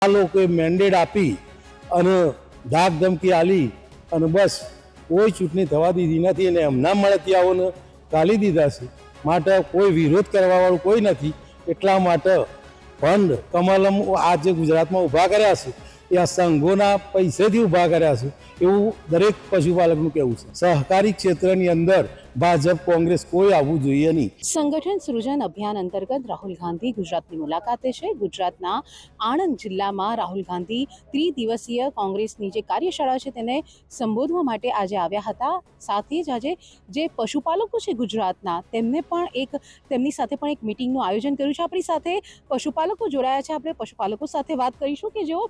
આ લોકોએ મેન્ડેટ આપી અને ધાક ધમકી આલી અને બસ કોઈ ચૂંટણી થવા દીધી નથી અને એમના મળતિયાઓને ગાલી દીધા છે. માટે કોઈ વિરોધ કરવાવાળું કોઈ નથી. એટલા માટે ફંડ કમલમ આ જે ગુજરાતમાં ઊભા કર્યા છે એ આ સંઘોના પૈસેથી ઊભા કર્યા છે એવું દરેક પશુપાલકનું કહેવું છે. સહકારી ક્ષેત્રની અંદર ભાજપ કોંગ્રેસ કોઈ આવવું જોઈએ નહીં. સંગઠન સૃજન અભિયાન અંતર્ગત રાહુલ ગાંધી ગુજરાતની મુલાકાતે છે. ગુજરાતના આણંદ જિલ્લામાં રાહુલ ગાંધી ત્રિદિવસીય કોંગ્રેસની જે કાર્યશાળા છે તેને સંબોધવા માટે આજે આવ્યા હતા. સાથે જ આજે જે પશુપાલકો છે ગુજરાતના તેમની સાથે પણ એક મિટિંગનું આયોજન કર્યું છે. આપણી સાથે પશુપાલકો જોડાયા છે. આપણે પશુપાલકો સાથે વાત કરીશું કે જેઓ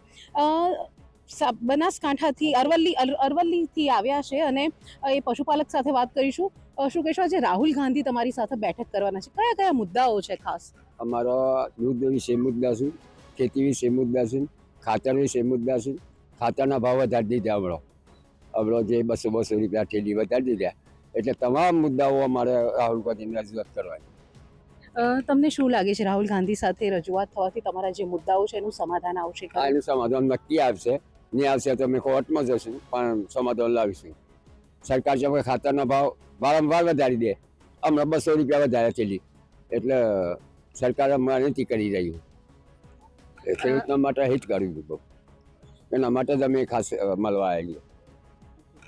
બનાસકાંઠાથી અરવલ્લીથી આવ્યા છે અને એ પશુપાલક સાથે વાત કરીશું. શું કહેશો, આજે રાહુલ ગાંધી તમારી સાથે બેઠક કરવાના છે, કયા કયા મુદ્દાઓ છે ખાસ? અમારા દૂધ વિશે મુદ્દા છે, ખેતી વિશે મુદ્દા છે, ખાતર વિશે મુદ્દા છે. ખાતરના ભાવ વધારી દીધા હમણાં જે 200 રૂપિયા ઠેલી વધારી દીધા. એટલે તમામ મુદ્દાઓ અમારે રાહુલ ગાંધીને રજૂઆત કરવાની. તમને શું લાગે છે રાહુલ ગાંધી સાથે રજૂઆત થવાથી તમારા જે મુદ્દાઓ છે એનું સમાધાન આવશે? એનું સમાધાન નક્કી આવશે. નહીં આવશે તો અમે કોર્ટમાં જશું, પણ સમાધાન લાવીશું. સરકાર જેમ કે ખાતરના ભાવ વારંવાર વધારી દે, હમણાં 200 રૂપિયા વધારે થયેલી, એટલે સરકાર અમારે નથી કરી રહ્યું. ખેડૂતના માટે હિત કર્યું હતું, એના માટે જ અમે ખાસ મળવા આવેલી.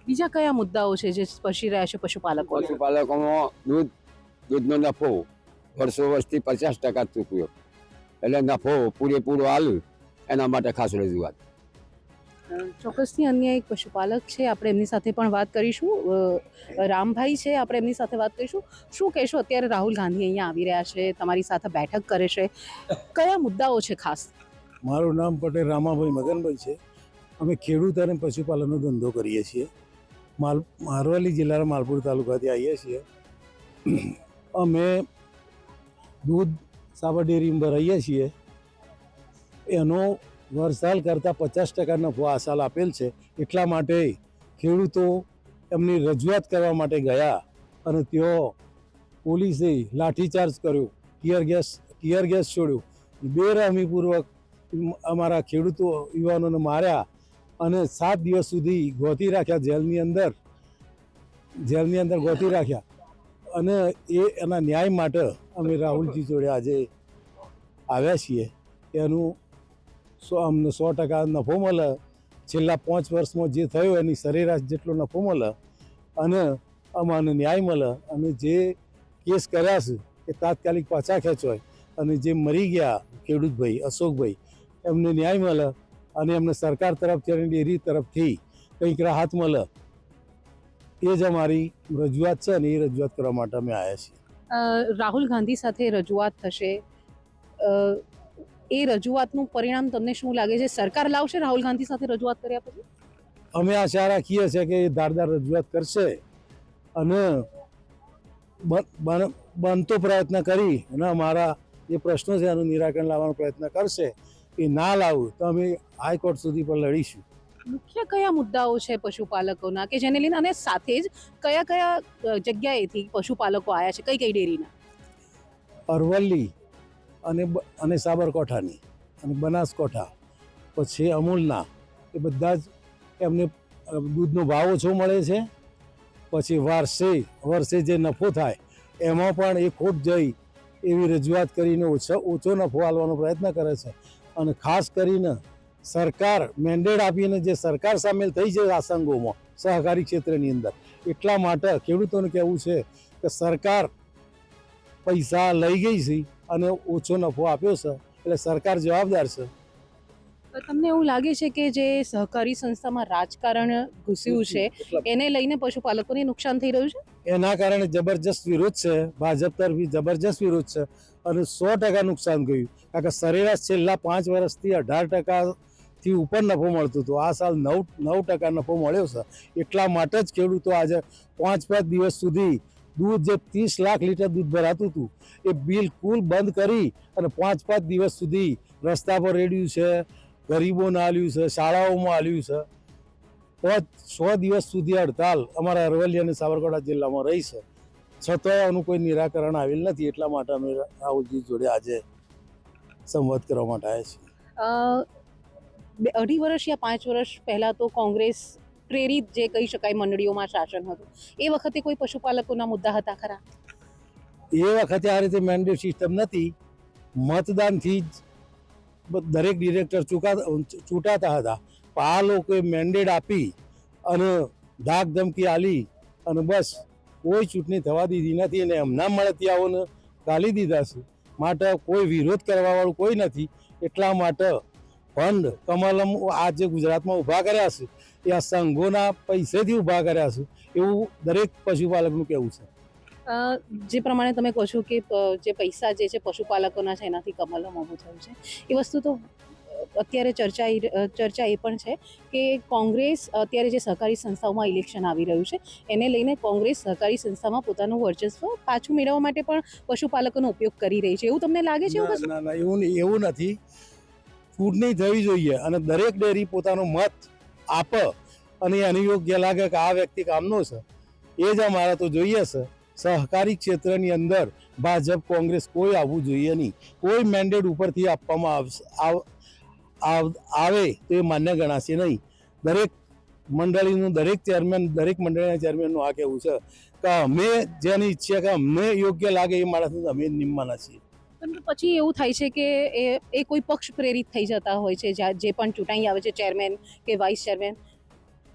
બીજા કયા મુદ્દાઓ છે જે સ્પર્શી રહ્યા છે પશુપાલકો? પશુપાલકોમાં દૂધનો નફો વર્ષથી 50% ચૂકવ્યો, એટલે નફો પૂરેપૂરો આવ્યું. એના માટે ખાસ રજૂઆત. ચોક્કસથી અન્ય એક પશુપાલક છે, આપણે એમની સાથે પણ વાત કરીશું. રામભાઈ છે, આપણે એમની સાથે વાત કરીશું. શું કહેશો, અત્યારે રાહુલ ગાંધી અહીંયા આવી રહ્યા છે, તમારી સાથે બેઠક કરે છે, કયા મુદ્દાઓ છે ખાસ? મારું નામ પટેલ રામાભાઈ મગનભાઈ છે. અમે ખેડૂત અને પશુપાલનનો ધંધો કરીએ છીએ. અરવલ્લી જિલ્લાના માલપુર તાલુકાથી આવીએ છીએ. અમે દૂધ સાબર ડેરીમાં ભરાઈએ છીએ. એનો વર્ષાલ કરતાં 50% નફો આ સાલ આપેલ છે. એટલા માટે ખેડૂતો એમની રજૂઆત કરવા માટે ગયા અને ત્યાં પોલીસે લાઠીચાર્જ કર્યો, ટીયર ગેસ છોડ્યો, બેરહમીપૂર્વક અમારા ખેડૂતો યુવાનોને માર્યા અને 7 દિવસ સુધી ગોતી રાખ્યા, જેલની અંદર ગોતી રાખ્યા. અને એના ન્યાય માટે અમે રાહુલજી જોડે આજે આવ્યા છીએ. એનું અમને 100% નફો મળે, છેલ્લા 5 વર્ષમાં જે થયો એની સરેરાશ જેટલો નફો મળે અને અમને ન્યાય મળે અને જે કેસ કર્યા છે એ તાત્કાલિક પાછા ખેંચવાય અને જે મરી ગયા ખેડૂતભાઈ અશોકભાઈ એમને ન્યાય મળે અને એમને સરકાર તરફથી અને ડેરી તરફથી કંઈક રાહત મળે. એ જ અમારી રજૂઆત છે અને એ રજૂઆત કરવા માટે અમે આવ્યા છીએ. રાહુલ ગાંધી સાથે રજૂઆત થશે, એ રજૂઆતનું પરિણામ તમને શું લાગે છે? સરકાર લાવશે રાહુલ ગાંધી સાથે રજૂઆત કર્યા પછી? અમે આશા રાખીએ છીએ કે એ ધારદાર રજૂઆત કરશે અને બનતો પ્રયત્ન કરી અને અમારા જે પ્રશ્નો છે એનું નિરાકરણ લાવવાનો પ્રયત્ન કરશે. એ ના લાવું તો અમે હાઈકોર્ટ સુધી પણ લડીશું. મુખ્ય કયા મુદ્દાઓ છે પશુપાલકોના કે જેને લઈને, અને સાથે જ કયા કયા જગ્યાએથી પશુપાલકો આવ્યા છે, કઈ કઈ ડેરીના? અરવલ્લી અને સાબરકાંઠાની અને બનાસકાંઠા, પછી અમૂલના, એ બધા જ એમને દૂધનો ભાવ ઓછો મળે છે. પછી વર્ષે જે નફો થાય એમાં પણ એ ખોટ જઈ એવી રજૂઆત કરીને ઓછો નફો આપવાનો પ્રયત્ન કરે છે. અને ખાસ કરીને સરકાર મેન્ડેટ આપીને જે સરકાર સામેલ થઈ છે આ સંઘોમાં સહકારી ક્ષેત્રની અંદર, એટલા માટે ખેડૂતોને કહેવું છે કે સરકાર પૈસા લઈ ગઈ છે અને ઓછો નફો આપ્યો છે, એટલે સરકાર જવાબદાર છે. તમને એવું લાગે છે કે જે સહકારી સંસ્થામાં રાજકારણ ઘૂસ્યું છે એને લઈને પશુપાલકોને નુકસાન થઈ રહ્યું છે? એના કારણે જબરજસ્ત વિરોધ છે, ભાજપ તરફી જબરજસ્ત વિરોધ છે અને 100% નુકસાન ગયું. કારણ કે સરેરાશ છેલ્લા 5 વર્ષથી 18%થી ઉપર નફો મળતો હતો. આ સાલ 9% નફો મળ્યો છે. એટલા માટે જ ખેડૂતો આજે 5 દિવસ સુધી દૂધ જે 30 લાખ લીટર દૂધ ભરાતું હતું એ બિલકુલ બંધ કરી અને 5 દિવસ સુધી રસ્તા પર રેડ્યું છે, ગરીબોને આલ્યું છે, શાળાઓમાં આલ્યું છે. 100 દિવસ સુધી હડતાલ અમારા અરવલ્લી અને સાબરકાંઠા જિલ્લામાં રહી છે, છતાંય આનું કોઈ નિરાકરણ આવેલ નથી. એટલા માટે અમે રાહુલજી જોડે આજે સંવાદ કરવા માટે આવ્યા છીએ. 2.5 વર્ષ યા 5 વર્ષ પહેલાં તો કોંગ્રેસ પ્રેરિત જે કહી શકાય મંડળીઓમાં શાસન હતું, એ વખતે કોઈ પશુપાલકોના મુદ્દા હતા ખરા? એ વખતે આ રીતે મેન્ડેટ સિસ્ટમ નથી. મતદાનથી જ દરેક ડિરેક્ટર ચૂંટાતા હતા. પણ આ લોકોએ મેન્ડેટ આપી અને ધાક ધમકી આલી અને બસ કોઈ ચૂંટણી થવા દીધી નથી અને એમના મળતિયાઓને ગાલી દીધા છે. માટે કોઈ વિરોધ કરવાવાળું કોઈ નથી. એટલા માટે ફંડ કમલમ આ જે ગુજરાતમાં ઊભા કર્યા છે એ આ સંઘોના પૈસેથી ઊભા કર્યા છે એવું દરેક પશુપાલકનું કહેવું છે. જે પ્રમાણે તમે કહો છો કે જે પૈસા જે છે પશુપાલકોના છે એનાથી કમલમ ઊભું થયું છે, એ વસ્તુ તો અત્યારે ચર્ચા એ પણ છે કે કોંગ્રેસ અત્યારે જે સહકારી સંસ્થાઓમાં ઇલેક્શન આવી રહ્યું છે એને લઈને કોંગ્રેસ સહકારી સંસ્થામાં પોતાનું વર્ચસ્વ પાછું મેળવવા માટે પણ પશુપાલકોનો ઉપયોગ કરી રહી છે, એવું તમને લાગે છે? એવું કશું? ના એવું નથી. ચૂંટણી થવી જોઈએ અને દરેક ડેરી પોતાનો મત આપે અને એને યોગ્ય લાગે કે આ વ્યક્તિ કામનો છે એ જ અમારે તો જોઈએ છે. સહકારી ક્ષેત્રની અંદર ભાજપ કોંગ્રેસ કોઈ આવવું જોઈએ નહીં. કોઈ મેન્ડેટ ઉપરથી આપવામાં આવે તો એ માન્ય ગણાશે નહીં. દરેક મંડળીનું દરેક મંડળીના ચેરમેનનું આ કહેવું છે કે અમે જેની ઈચ્છા કે અમને યોગ્ય લાગે એ માણસને અમે નિમવાના છીએ. પરંતુ પછી એવું થાય છે કે એ કોઈ પક્ષ પ્રેરિત થઈ જતા હોય છે, જે પણ ચૂંટાઈ આવે છે ચેરમેન કે વાઇસ ચેરમેન,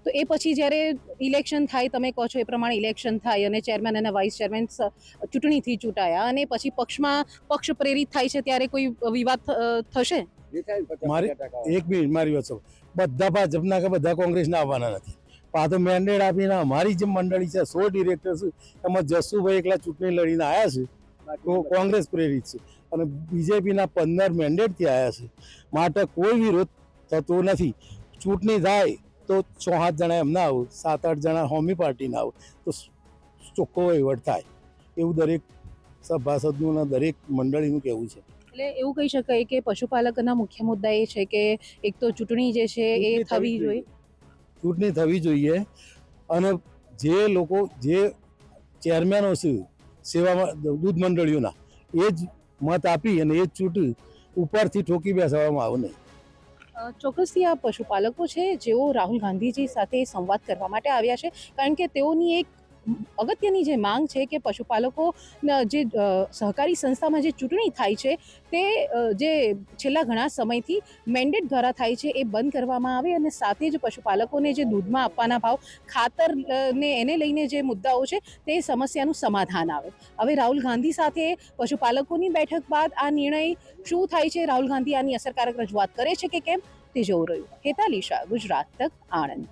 તો એ પછી જ્યારે ઇલેક્શન થાય, તમે કહો છો એ પ્રમાણે ઇલેક્શન થાય અને ચેરમેન અને વાઇસ ચેરમેન ચૂંટણીથી ચૂંટાયા અને પછી પક્ષ પ્રેરિત થાય છે ત્યારે કોઈ વિવાદ થશે? મારી વાત છે. બધા ભાજપના કે બધા કોંગ્રેસના આવવાના નથી. આ તો મેન્ડેટ આપીને અમારી જે મંડળી છે 100 ડિરેક્ટર છે એમાં જસુભાઈ એકલા ચૂંટણી લડીને આવ્યા છે તો કોંગ્રેસ પ્રેરિત છે અને બીજેપીના 15 મેન્ડેટથી આવ્યા છે. માટે કોઈ વિરોધ થતો નથી. ચૂંટણી થાય તો 6-7 જણા એમના આવું, 7-8 જણા હોમી પાર્ટીના આવું તો ચોખ્ખો વહીવટ થાય એવું દરેક સભાસદનું અને દરેક મંડળીનું કહેવું છે. એટલે એવું કહી શકાય કે પશુપાલકના મુખ્ય મુદ્દા એ છે કે એક તો ચૂંટણી જે છે એ થવી જોઈએ. ચૂંટણી થવી જોઈએ અને જે લોકો જે ચેરમેનો છે સેવામાં દૂધ મંડળીઓના એ જ મત આપી અને એ જ ચૂંટણી ઉપરથી ઠોકી બેસાડવામાં આવે નહીં. ચોક્કસથી આ પશુપાલકો છે જેઓ રાહુલ ગાંધીજી સાથે સંવાદ કરવા માટે આવ્યા છે, કારણ કે તેઓની એક અગત્યની જે માંગ છે કે પશુપાલકો જે સહકારી સંસ્થામાં જે ચૂંટણી થાય છે તે જે છેલ્લા ઘણા સમયથી મેન્ડેટ દ્વારા થાય છે એ બંધ કરવામાં આવે અને સાથે જ પશુપાલકોને જે દૂધમાં આપવાના ભાવ, ખાતર ને એને લઈને જે મુદ્દાઓ છે તે સમસ્યાનું સમાધાન આવે. હવે રાહુલ ગાંધી સાથે પશુપાલકોની બેઠક બાદ આ નિર્ણય શું થાય છે, રાહુલ ગાંધી આની અસરકારક રજૂઆત કરે છે કે કેમ, તે જોવું રહ્યું. હેતાલી શાહ, ગુજરાત તક, આણંદ.